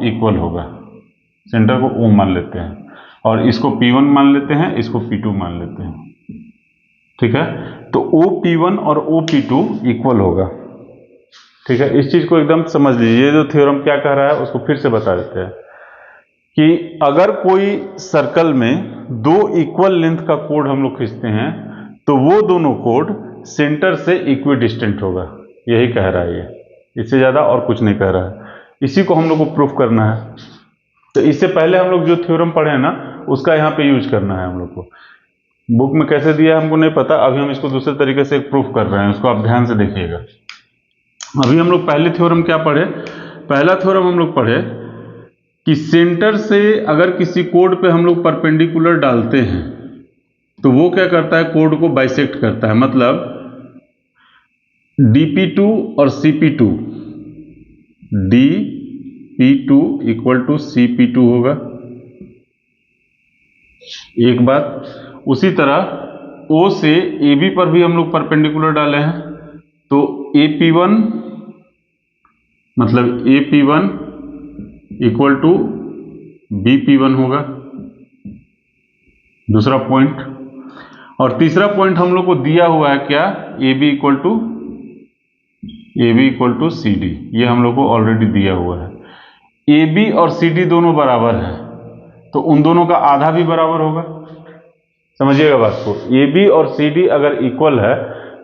इक्वल होगा। सेंटर को O मान लेते हैं और इसको P1 मान लेते हैं, इसको P2 मान लेते हैं, ठीक है। तो OP1 और OP2 इक्वल होगा, ठीक है। इस चीज को एकदम समझ लीजिए। ये जो थ्योरम क्या कह रहा है उसको फिर से बता देते हैं कि अगर कोई सर्कल में दो इक्वल लेंथ का कोड हम लोग खींचते हैं तो वो दोनों कोड सेंटर से इक्वी डिस्टेंट होगा, यही कह रहा है ये, इससे ज्यादा और कुछ नहीं कह रहा है। इसी को हम लोग को प्रूफ करना है। तो इससे पहले हम लोग जो थ्योरम पढ़े हैं ना, उसका यहाँ पे यूज करना है हम लोग को। बुक में कैसे दिया है हमको नहीं पता, अभी हम इसको दूसरे तरीके से प्रूफ कर रहे हैं, उसको आप ध्यान से देखिएगा। अभी हम लोग पहले थ्योरम क्या पढ़े, पहला थ्योरम हम लोग पढ़े कि सेंटर से अगर किसी कोड पे हम लोग परपेंडिकुलर डालते हैं तो वो क्या करता है, कोड को बाइसेक्ट करता है। मतलब dp2 और cp2, dp2 equal to cp2 होगा, एक बात। उसी तरह O से AB पर भी हम लोग परपेंडिकुलर डाले हैं तो AP1 मतलब AP1 इक्वल टू BP1 होगा, दूसरा पॉइंट। और तीसरा पॉइंट हम लोग को दिया हुआ है क्या, AB इक्वल टू CD, ये हम लोग को ऑलरेडी दिया हुआ है। AB और CD दोनों बराबर है तो उन दोनों का आधा भी बराबर होगा, समझिएगा बात को। AB और CD अगर इक्वल है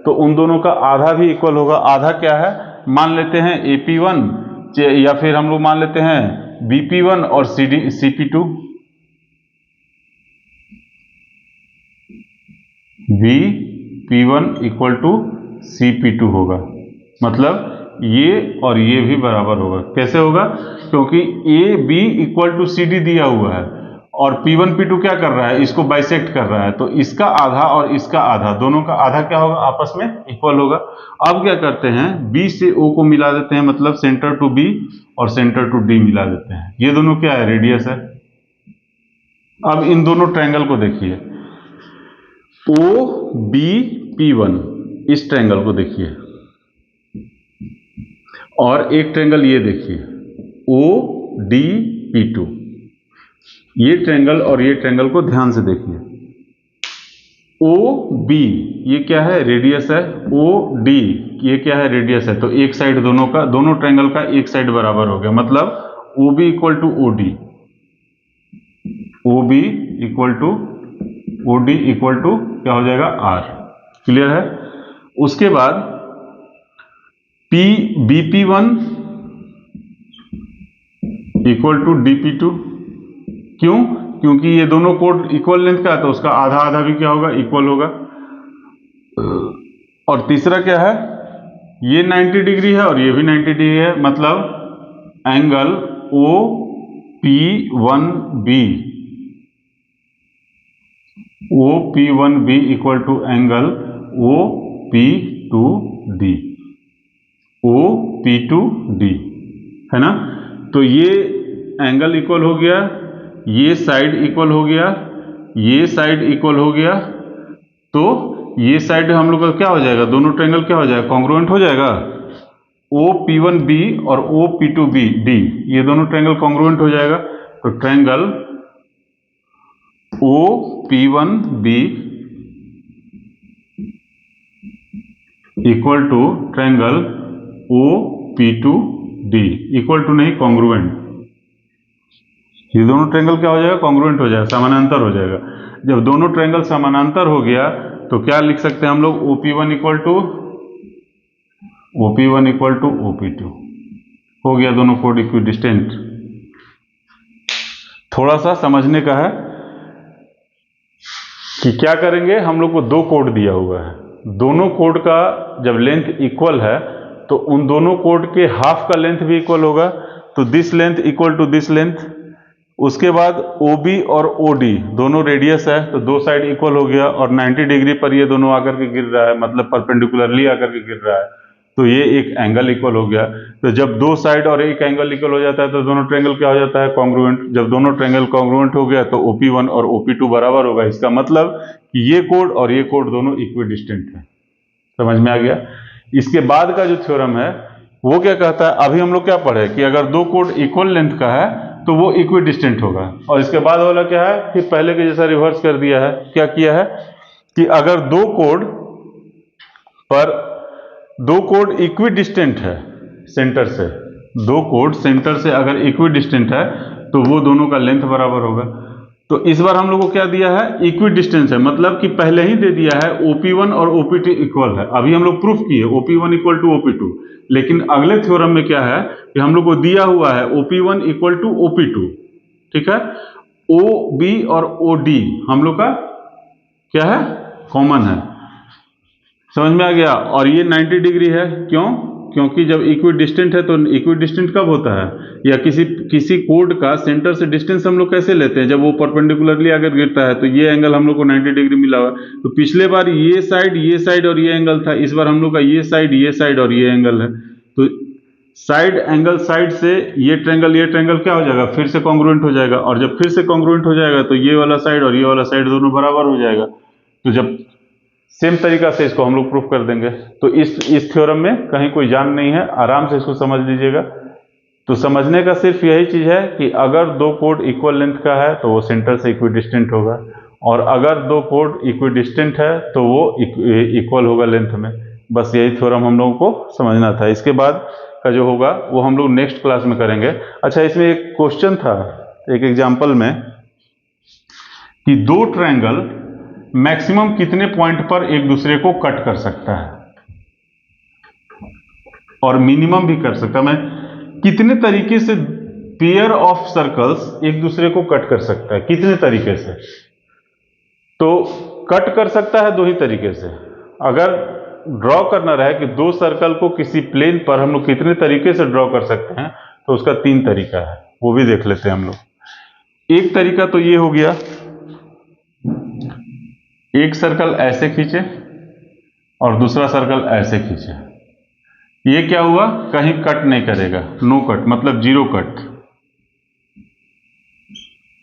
तो उन दोनों का आधा भी इक्वल होगा। आधा क्या है, मान लेते हैं AP1 या फिर हम लोग मान लेते हैं BP1 और CP2, BP1 equal to CP2 होगा। मतलब ये और ये भी बराबर होगा। कैसे होगा, क्योंकि AB इक्वल टू CD दिया हुआ है और P1 P2 क्या कर रहा है, इसको बाइसेक्ट कर रहा है, तो इसका आधा और इसका आधा, दोनों का आधा क्या होगा, आपस में इक्वल होगा। अब क्या करते हैं, B से O को मिला देते हैं, मतलब सेंटर टू B और सेंटर टू D मिला देते हैं। ये दोनों क्या है, रेडियस है। अब इन दोनों ट्रायंगल को देखिए, OBP1, इस ट्रायंगल को देखिए, और एक ट्रायंगल ये देखिए ODP2, ये ट्रायंगल और ये ट्रायंगल को ध्यान से देखिए। OB ये क्या है, रेडियस है। OD ये क्या है, रेडियस है। तो एक साइड दोनों ट्रायंगल का एक साइड बराबर हो गया। मतलब OB equal to OD, OB equal to OD equal to क्या हो जाएगा, R। क्लियर है। उसके बाद BP1 इक्वल टू DP2, क्यों, क्योंकि ये दोनों कोड इक्वल लेंथ का है तो उसका आधा आधा भी क्या होगा, इक्वल होगा। और तीसरा क्या है, ये 90 डिग्री है और ये भी 90 डिग्री है। मतलब angle OP1B equal to angle OP2D है ना। तो ये एंगल इक्वल हो गया, ये साइड इक्वल हो गया, ये साइड इक्वल हो गया, तो ये साइड हम लोग का क्या हो जाएगा, दोनों ट्रायंगल क्या हो जाएगा, कॉन्ग्रुएंट हो जाएगा। OP1B और OP2D ये दोनों ट्रायंगल कॉन्ग्रुएंट हो जाएगा। तो triangle OP1B equal to triangle OP2D equal to नहीं, कॉन्ग्रुएंट। ये दोनों ट्रायंगल क्या हो जाएगा, कॉन्ग्रुएंट हो जाएगा, समानांतर हो जाएगा। जब दोनों ट्रायंगल समानांतर हो गया तो क्या लिख सकते हैं हम लोग, OP1 इक्वल टू OP2 हो गया, दोनों कोड इक्विडिस्टेंट। थोड़ा सा समझने का है कि क्या करेंगे। हम लोग को दो कोड दिया हुआ है, दोनों कोड का जब लेंथ इक्वल है तो उन दोनों कोड के हाफ का लेंथ भी इक्वल होगा, तो this length equal to this length. उसके बाद OB और OD दोनों रेडियस है, तो दो साइड इक्वल हो गया और 90 डिग्री पर ये दोनों आकर के गिर रहा है, मतलब परपेंडिकुलरली आकर के गिर रहा है, तो ये एक एंगल इक्वल हो गया। तो जब दो साइड और एक एंगल इक्वल हो जाता है तो दोनों ट्रायंगल क्या हो जाता है, कॉन्ग्रुएंट। जब दोनों ट्रायंगल कॉन्ग्रुएंट हो गया तो OP1 और OP2 बराबर होगा। इसका मतलब कि ये कोड और ये कोड दोनों इक्विडिस्टेंट है। समझ में आ गया। इसके बाद का जो थ्योरम है वो क्या कहता है, अभी हम लोग क्या पढ़े कि अगर दो कोड इक्वल लेंथ का है तो वो इक्विडिस्टेंट होगा। और इसके बाद वाला क्या है, फिर पहले के जैसा रिवर्स कर दिया है। क्या किया है कि अगर दो कोड इक्विडिस्टेंट है सेंटर से, दो कोड सेंटर से अगर इक्विडिस्टेंट है तो वो दोनों का लेंथ बराबर होगा। तो इस बार हम लोग को क्या दिया है, इक्विडिस्टेंस है, मतलब कि पहले ही दे दिया है OP1 और OP2 इक्वल है। अभी हम लोग प्रूफ किए OP1 इक्वल टू OP2, लेकिन अगले थ्योरम में क्या है कि हम लोग को दिया हुआ है OP1 इक्वल टू OP2, ठीक है। OB और OD हम लोग का क्या है, कॉमन है। समझ में आ गया। और ये 90 डिग्री है, क्यों, क्योंकि जब इक्विडिस्टेंट है तो इक्विडिस्टेंट कब होता है, या किसी कोड का सेंटर से डिस्टेंस हम लोग कैसे लेते हैं, जब वो परपेंडिकुलरली अगर गिरता है तो ये एंगल हम लोग को 90 डिग्री मिला हुआ। तो पिछले बार ये साइड और ये एंगल था, इस बार हम लोग का ये साइड और ये एंगल है। तो साइड एंगल साइड से ये ट्रायंगल क्या हो जाएगा, फिर से कॉन्ग्रुएंट हो जाएगा। और जब फिर से कॉन्ग्रुएंट हो जाएगा तो ये वाला साइड और ये वाला साइड दोनों बराबर हो जाएगा। तो जब सेम तरीका से इसको हम लोग प्रूफ कर देंगे। तो इस थ्योरम में कहीं कोई जान नहीं है, आराम से इसको समझ लीजिएगा। तो समझने का सिर्फ यही चीज है कि अगर दो कोड इक्वल लेंथ का है तो वो सेंटर से इक्विडिस्टेंट होगा, और अगर दो कोड इक्विडिस्टेंट है तो वो इक्वल होगा लेंथ में। बस यही थ्योरम हम लोगों को समझना था। इसके बाद का जो होगा वो हम लोग नेक्स्ट क्लास में करेंगे। अच्छा, इसमें एक क्वेश्चन था एक एग्जाम्पल में कि दो ट्रायंगल मैक्सिमम कितने पॉइंट पर एक दूसरे को कट कर सकता है, और मिनिमम भी कर सकता है। मैं कितने तरीके से पेयर ऑफ सर्कल्स एक दूसरे को कट कर सकता है, कितने तरीके से। तो कट कर सकता है दो ही तरीके से। अगर ड्रॉ करना रहे कि दो सर्कल को किसी प्लेन पर हम लोग कितने तरीके से ड्रॉ कर सकते हैं, तो उसका तीन तरीका है, वो भी देख लेते हैं हम लोग। एक तरीका तो ये हो गया, एक सर्कल ऐसे खींचे और दूसरा सर्कल ऐसे खींचे। ये क्या हुआ, कहीं कट नहीं करेगा, नो कट, मतलब जीरो कट।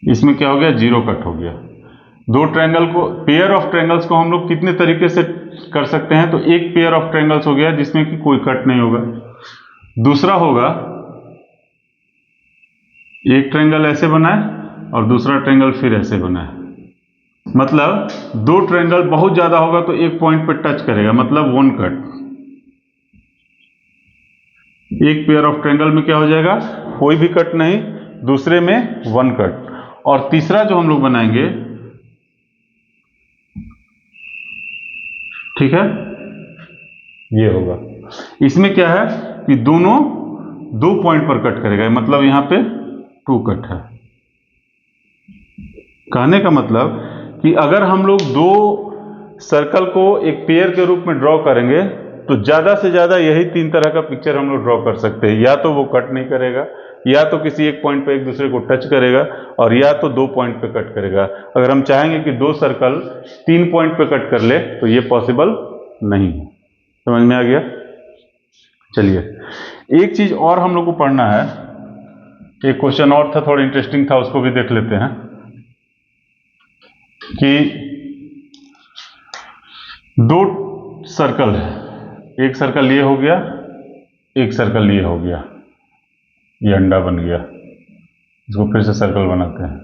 इसमें क्या हो गया, जीरो कट हो गया। दो ट्रायंगल को, पेयर ऑफ ट्रायंगल्स को हम लोग कितने तरीके से कर सकते हैं, तो एक पेयर ऑफ ट्रायंगल्स हो गया जिसमें कि कोई कट नहीं होगा। दूसरा होगा एक ट्रायंगल ऐसे बनाए और दूसरा ट्रायंगल फिर ऐसे बनाए, मतलब दो ट्रायंगल बहुत ज्यादा होगा तो एक पॉइंट पर टच करेगा, मतलब वन कट। एक पेयर ऑफ ट्रायंगल में क्या हो जाएगा, कोई भी कट नहीं, दूसरे में वन कट। और तीसरा जो हम लोग बनाएंगे, ठीक है, ये होगा। इसमें क्या है कि दोनों दो पॉइंट पर कट करेगा, मतलब यहां पे टू कट है। कहने का मतलब कि अगर हम लोग दो सर्कल को एक पेयर के रूप में ड्रॉ करेंगे तो ज्यादा से ज्यादा यही तीन तरह का पिक्चर हम लोग ड्रॉ कर सकते हैं। या तो वो कट नहीं करेगा, या तो किसी एक पॉइंट पे एक दूसरे को टच करेगा, और या तो दो पॉइंट पे कट करेगा। अगर हम चाहेंगे कि दो सर्कल तीन पॉइंट पे कट कर ले तो ये पॉसिबल नहीं है। समझ में आ गया। चलिए, एक चीज और हम लोग को पढ़ना है, एक क्वेश्चन और था, थोड़ा इंटरेस्टिंग था, उसको भी देख लेते हैं कि दो सर्कल है, एक सर्कल ये हो गया, एक सर्कल ये हो गया, ये अंडा बन गया, इसको फिर से सर्कल बनाते हैं,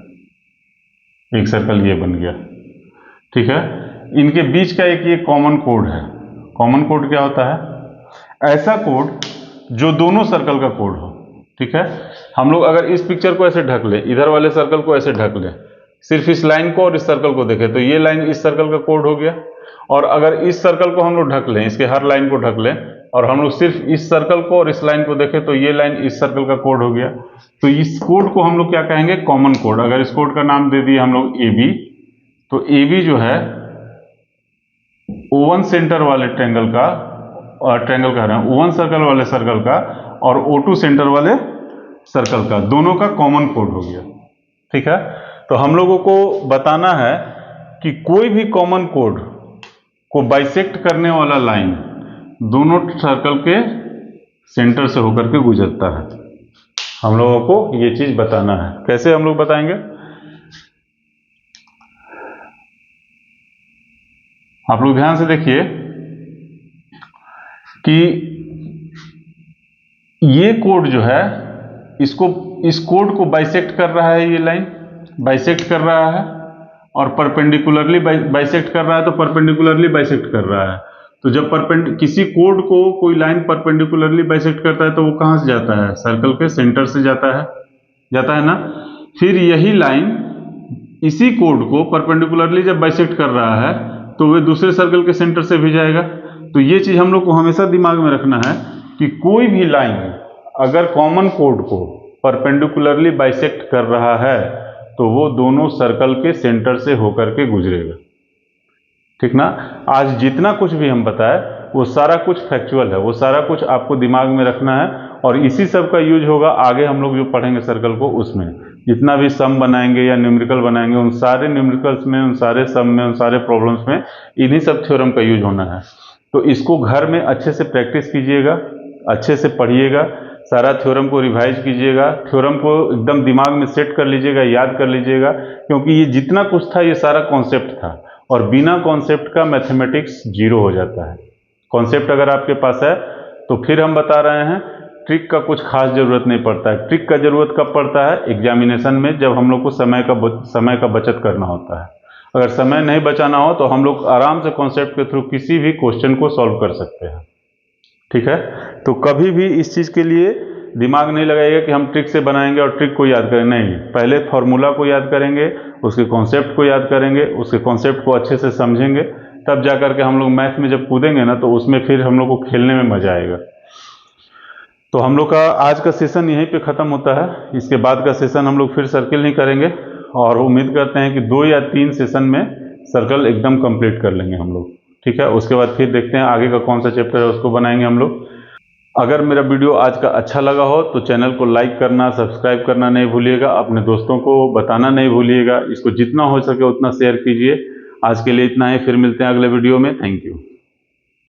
एक सर्कल ये बन गया, ठीक है। इनके बीच का एक ये कॉमन कोड है। कॉमन कोड क्या होता है, ऐसा कोड जो दोनों सर्कल का कोड हो, ठीक है। हम लोग अगर इस पिक्चर को ऐसे ढक ले, इधर वाले सर्कल को ऐसे ढक ले, सिर्फ इस लाइन को और इस सर्कल को देखें तो ये लाइन इस सर्कल का कोड हो गया। और अगर इस सर्कल को हम लोग ढक लें, इसके हर लाइन को ढक लें, और हम लोग सिर्फ इस सर्कल को और इस लाइन को देखें तो ये लाइन इस सर्कल का कोड हो गया। तो इस कोड को हम लोग क्या कहेंगे, कॉमन कोड। अगर इस कोड का नाम दे दिए हम लोग ए बी, तो ए बी जो है O1 सेंटर वाले ट्रायंगल का, और ट्रायंगल कह रहे हैं O1 सर्कल वाले सर्कल का और O2 सेंटर वाले सर्कल का, दोनों का कॉमन कोड हो गया। ठीक है, तो हम लोगों को बताना है कि कोई भी कॉमन कोड को बाइसेक्ट करने वाला लाइन दोनों सर्कल के सेंटर से होकर के गुजरता है। हम लोगों को ये चीज बताना है। कैसे हम लोग बताएंगे, आप लोग ध्यान से देखिए कि ये कोड जो है इस कोड को बाइसेक्ट कर रहा है, ये लाइन बाइसेक्ट कर रहा है और परपेंडिकुलरली बाइसेक्ट कर रहा है, तो परपेंडिकुलरली बाइसेक्ट कर रहा है। तो जब किसी कोड को कोई लाइन परपेंडिकुलरली बाइसेक्ट करता है तो वो कहां से जाता है, सर्कल के सेंटर से जाता है ना। फिर यही लाइन इसी कोड को परपेंडिकुलरली जब बाइसेक्ट कर रहा है तो वे दूसरे सर्कल के सेंटर से भी जाएगा। तो ये चीज हम लोग को हमेशा दिमाग में रखना है कि कोई भी लाइन अगर कॉमन कोड को परपेंडिकुलरली बाइसेक्ट कर रहा है तो वो दोनों सर्कल के सेंटर से होकर के गुजरेगा। ठीक ना। आज जितना कुछ भी हम बताए वो सारा कुछ फैक्चुअल है, वो सारा कुछ आपको दिमाग में रखना है और इसी सब का यूज होगा आगे हम लोग जो पढ़ेंगे सर्कल को, उसमें जितना भी सम बनाएंगे या न्यूमेरिकल बनाएंगे उन सारे न्यूमेरिकल्स में, उन सारे सम में, उन सारे प्रॉब्लम्स में इन्हीं सब थ्योरम का यूज होना है। तो इसको घर में अच्छे से प्रैक्टिस कीजिएगा, अच्छे से पढ़िएगा, सारा थ्योरम को रिवाइज कीजिएगा, थ्योरम को एकदम दिमाग में सेट कर लीजिएगा, याद कर लीजिएगा, क्योंकि ये जितना कुछ था ये सारा कॉन्सेप्ट था और बिना कॉन्सेप्ट का मैथमेटिक्स जीरो हो जाता है। कॉन्सेप्ट अगर आपके पास है तो फिर हम बता रहे हैं ट्रिक का कुछ खास जरूरत नहीं पड़ता है। ट्रिक का जरूरत कब पड़ता है, एग्जामिनेशन में, जब हम लोग को समय का बचत करना होता है। अगर समय नहीं बचाना हो तो हम लोग आराम से कॉन्सेप्ट के थ्रू किसी भी क्वेश्चन को सॉल्व कर सकते हैं। ठीक है, तो कभी भी इस चीज के लिए दिमाग नहीं लगाइएगा कि हम ट्रिक से बनाएंगे और ट्रिक को याद करें, नहीं। पहले फॉर्मूला को याद करेंगे, उसके कॉन्सेप्ट को याद करेंगे, उसके कॉन्सेप्ट को अच्छे से समझेंगे, तब जाकर के हम लोग मैथ में जब कूदेंगे ना तो उसमें फिर हम लोग को खेलने में मजा आएगा। तो हम लोग का आज का सेशन यहीं पे ख़त्म होता है। इसके बाद का सेशन हम लोग फिर सर्किल नहीं करेंगे और उम्मीद करते हैं कि 2 या 3 सेशन में सर्कल एकदम कंप्लीट कर लेंगे हम लोग। ठीक है, उसके बाद फिर देखते हैं आगे का कौन सा चैप्टर है, उसको बनाएंगे हम लोग। अगर मेरा वीडियो आज का अच्छा लगा हो तो चैनल को लाइक करना, सब्सक्राइब करना नहीं भूलिएगा, अपने दोस्तों को बताना नहीं भूलिएगा, इसको जितना हो सके उतना शेयर कीजिए। आज के लिए इतना ही, फिर मिलते हैं अगले वीडियो में। Thank you.